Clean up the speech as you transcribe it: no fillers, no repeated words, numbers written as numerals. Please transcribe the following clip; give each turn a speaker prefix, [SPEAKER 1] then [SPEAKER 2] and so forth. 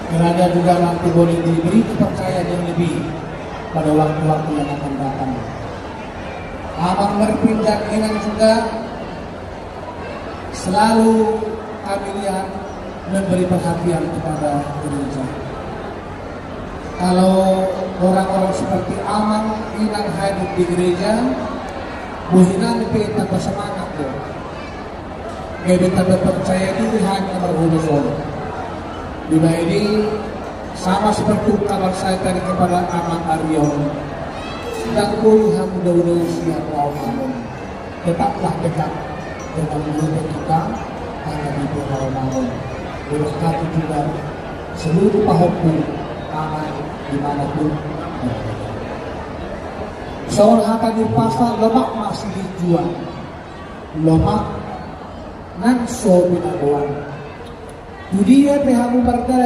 [SPEAKER 1] Kiranya juga nanti boleh diberi kepercayaan yang lebih pada waktu-waktu yang akan datang. Abang berpindah dengan juga selalu kami lihat memberi perhatian kepada gereja. Kalau orang-orang seperti Amang inang hadir di gereja, buhinan kita bersemangat tuh. Kita berpercaya diri hanya berhulu-hulu. Di ini sama seperti kabar saya tadi kepada Amang Aryon. Dan kuliah mudah-mudahan siap lawan. Tetaplah dekat dengan guru kita hanya di Pulau. Berkati juga seluruh pahokku aman dimanapun berada. Seorang akan di pasar lemak masih dijual, lemak nan so binabuan. Dunia pihak berada